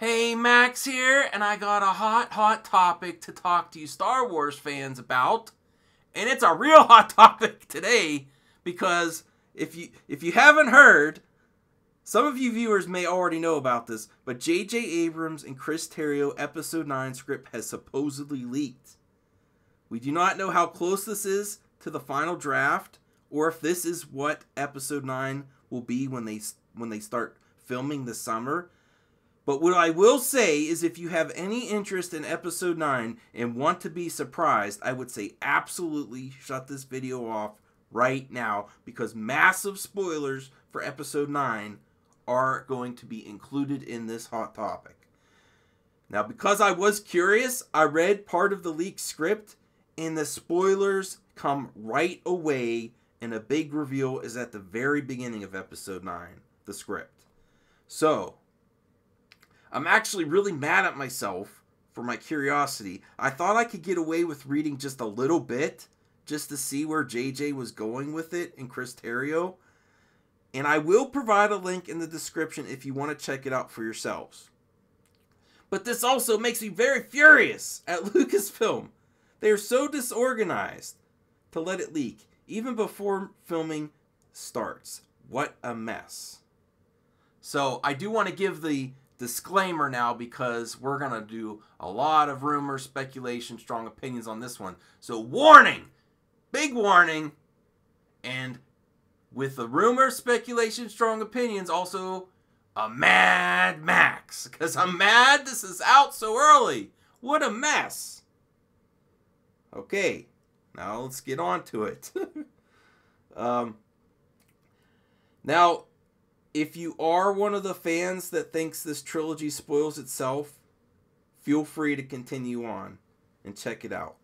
Hey, Max here, and I got a hot topic to talk to you Star Wars fans about. And it's a real hot topic today because if you haven't heard, some of you viewers may already know about this, but j.j. Abrams and Cris Terrio Episode 9 script has supposedly leaked. We do not know how close this is to the final draft, or if this is what Episode 9 will be when they start filming this summer. But what I will say is if you have any interest in Episode 9 and want to be surprised, I would say absolutely shut this video off right now, because massive spoilers for Episode 9 are going to be included in this hot topic. Now, because I was curious, I read part of the leaked script, and the spoilers come right away, and a big reveal is at the very beginning of Episode 9, the script. So, I'm actually really mad at myself for my curiosity. I thought I could get away with reading just a little bit, just to see where JJ was going with it in Cris Terrio. And I will provide a link in the description if you want to check it out for yourselves. But this also makes me very furious at Lucasfilm. They are so disorganized to let it leak, even before filming starts. What a mess. So I do want to give the disclaimer now, because we're going to do a lot of rumors, speculation, strong opinions on this one. So warning, big warning, and with the rumors, speculation, strong opinions, also a Mad Max, because I'm mad this is out so early. What a mess. Okay, now let's get on to it. Now, if you are one of the fans that thinks this trilogy spoils itself, feel free to continue on and check it out.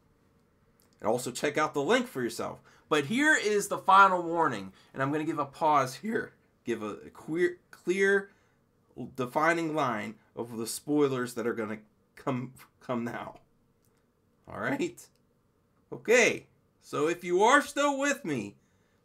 And also check out the link for yourself. But here is the final warning, and I'm going to give a pause here. Give a clear, defining line of the spoilers that are going to come now. All right? Okay, so if you are still with me,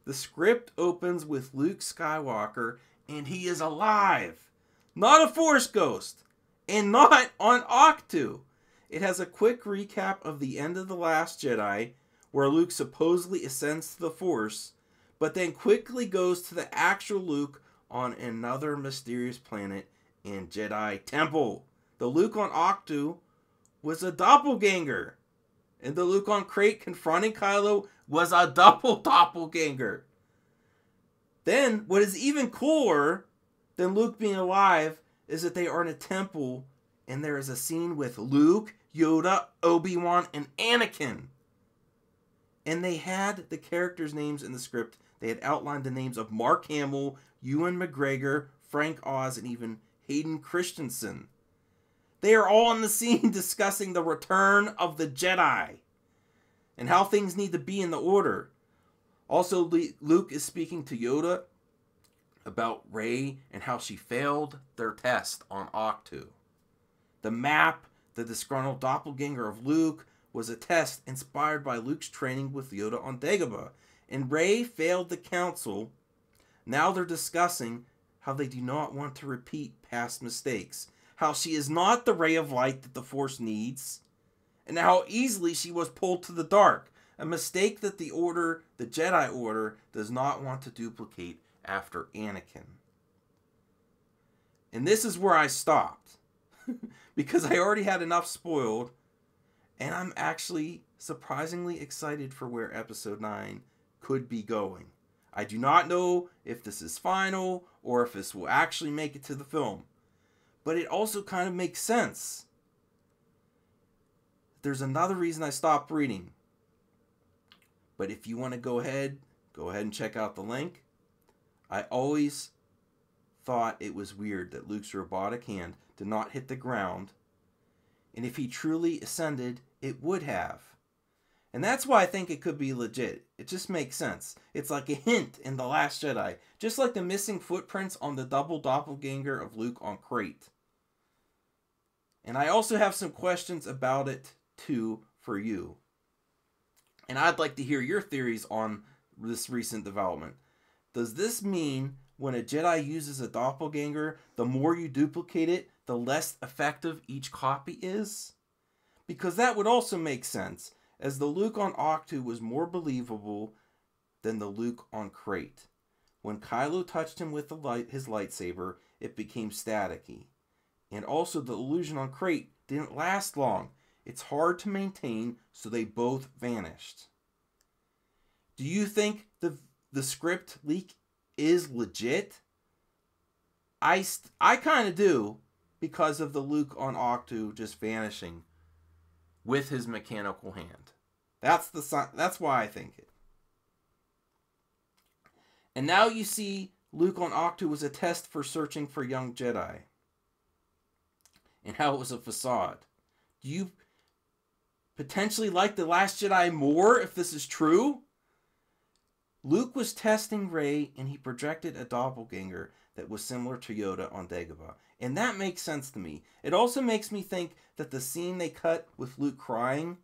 the script opens with Luke Skywalker, and he is alive. Not a Force ghost. And not on Octu. It has a quick recap of the end of The Last Jedi, where Luke supposedly ascends to the Force, but then quickly goes to the actual Luke on another mysterious planet and Jedi temple. The Luke on Octu was a doppelganger. And the Luke on Crate confronting Kylo was a doppelganger. Then, what is even cooler than Luke being alive is that they are in a temple, and there is a scene with Luke, Yoda, Obi-Wan, and Anakin. And they had the characters' names in the script. They had outlined the names of Mark Hamill, Ewan McGregor, Frank Oz, and even Hayden Christensen. They are all in the scene discussing the return of the Jedi and how things need to be in the order. Also, Luke is speaking to Yoda about Rey and how she failed their test on Octu. The map, the disgruntled doppelganger of Luke, was a test inspired by Luke's training with Yoda on Dagobah. And Rey failed the council. Now they're discussing how they do not want to repeat past mistakes. How she is not the ray of light that the Force needs. And how easily she was pulled to the dark. A mistake that the Jedi Order, does not want to duplicate after Anakin. And this is where I stopped. Because I already had enough spoiled. And I'm actually surprisingly excited for where Episode 9 could be going. I do not know if this is final, or if this will actually make it to the film. But it also kind of makes sense. There's another reason I stopped reading. But if you want to go ahead and check out the link. I always thought it was weird that Luke's robotic hand did not hit the ground. And if he truly ascended, it would have. And that's why I think it could be legit. It just makes sense. It's like a hint in The Last Jedi. Just like the missing footprints on the double doppelganger of Luke on Crate. And I also have some questions about it, too, for you. And I'd like to hear your theories on this recent development. Does this mean when a Jedi uses a doppelganger, the more you duplicate it, the less effective each copy is? Because that would also make sense, as the Luke on Ahch-To was more believable than the Luke on Crate. When Kylo touched him with his lightsaber, it became staticky. And also the illusion on Crate didn't last long. It's hard to maintain, so they both vanished. Do you think the script leak is legit? I kind of do, because of the Luke on Ahch-To just vanishing with his mechanical hand. That's why I think it. And now you see Luke on Ahch-To was a test for searching for young Jedi, and how it was a facade. Do you potentially like The Last Jedi more if this is true? Luke was testing Rey, and he projected a doppelganger that was similar to Yoda on Dagobah. And that makes sense to me. It also makes me think that the scene they cut with Luke crying,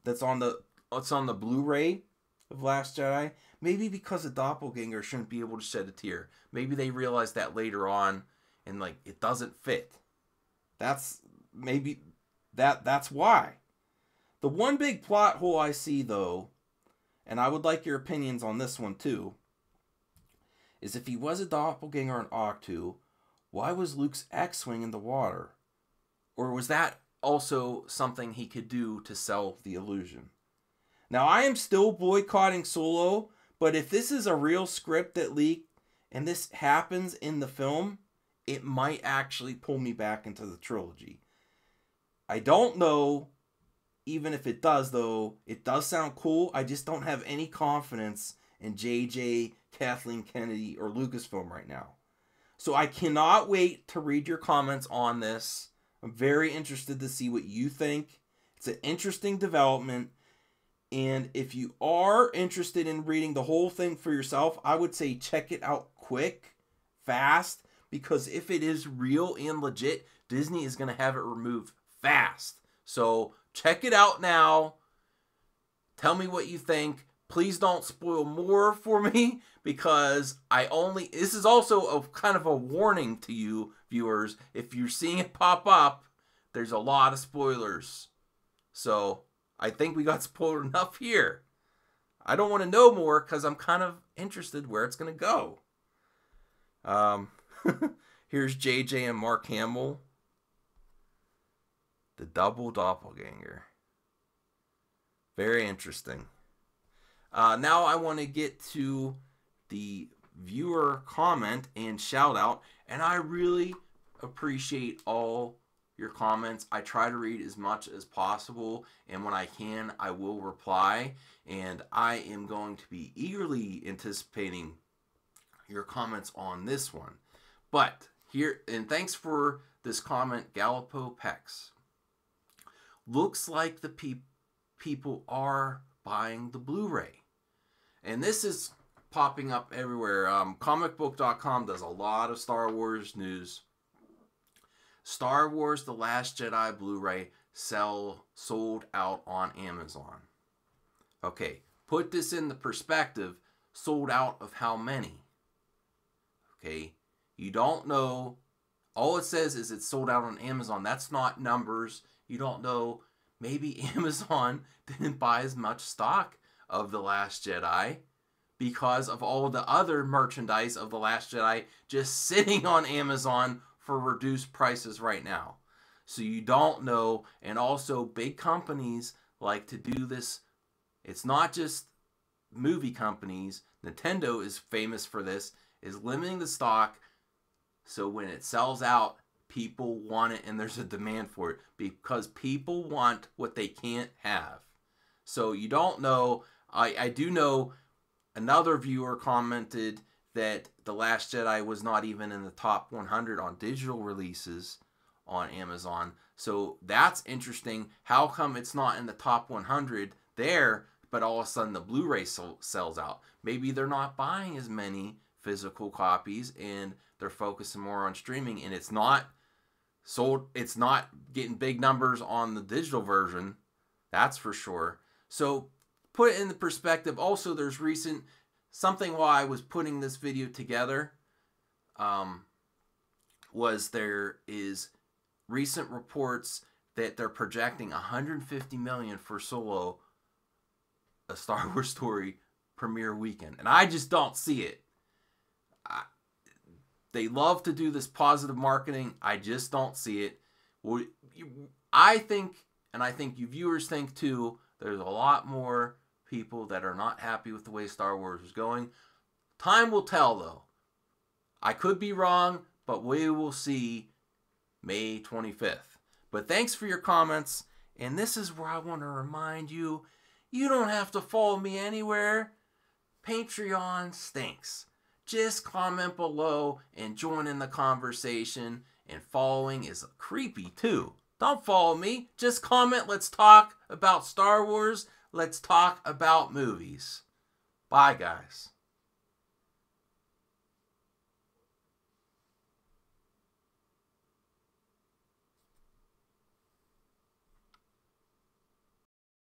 that's on the Blu-ray of Last Jedi, maybe because a doppelganger shouldn't be able to shed a tear. Maybe they realized that later on, and like it doesn't fit. That's why. The one big plot hole I see, though, and I would like your opinions on this one too, is if he was a doppelganger on Ahch-To, why was Luke's X-Wing in the water? Or was that also something he could do to sell the illusion? Now, I am still boycotting Solo, but if this is a real script that leaked and this happens in the film, it might actually pull me back into the trilogy. I don't know, even if it does, though, it does sound cool. I just don't have any confidence in J.J., Kathleen Kennedy, or Lucasfilm right now. So I cannot wait to read your comments on this. I'm very interested to see what you think. It's an interesting development. And if you are interested in reading the whole thing for yourself, I would say check it out quick, fast, because if it is real and legit, Disney is going to have it removed fast. So check it out now. Tell me what you think. Please don't spoil more for me, because this is also a kind of a warning to you viewers. If you're seeing it pop up, there's a lot of spoilers. So I think we got spoiled enough here. I don't want to know more because I'm kind of interested where it's going to go. Here's JJ and Mark Hamill. The double doppelganger. Very interesting. Now I want to get to the viewer comment and shout out. And I really appreciate all your comments. I try to read as much as possible. And when I can, I will reply. And I am going to be eagerly anticipating your comments on this one. But here, and thanks for this comment, Gallipo Pex. Looks like the people are buying the Blu-ray. And this is popping up everywhere. Comicbook.com does a lot of Star Wars news. Star Wars The Last Jedi Blu-ray sold out on Amazon. Okay, put this in the perspective. Sold out of how many? Okay, you don't know. All it says is it's sold out on Amazon. That's not numbers. You don't know. Maybe Amazon didn't buy as much stock of The Last Jedi because of all the other merchandise of The Last Jedi just sitting on Amazon for reduced prices right now. So you don't know. And also big companies like to do this. It's not just movie companies. Nintendo is famous for this, is limiting the stock so when it sells out, people want it and there's a demand for it because people want what they can't have. So you don't know. I do know another viewer commented that The Last Jedi was not even in the top 100 on digital releases on Amazon. So that's interesting. How come it's not in the top 100 there, but all of a sudden the Blu-ray sells out? Maybe they're not buying as many physical copies and they're focusing more on streaming, and it's not sold. It's not getting big numbers on the digital version. That's for sure. So put it in the perspective. Also, there's something while I was putting this video together, was there is recent reports that they're projecting $150 million for Solo, a Star Wars story premiere weekend, and I just don't see it. They love to do this positive marketing. I just don't see it. I think, and I think you viewers think too, there's a lot more people that are not happy with the way Star Wars is going. Time will tell, though. I could be wrong, but we will see May 25th. But thanks for your comments, and this is where I want to remind you, you don't have to follow me anywhere. Patreon stinks. Just comment below and join in the conversation, and following is creepy too. Don't follow me, just comment. Let's talk about Star Wars. Let's talk about movies. Bye, guys.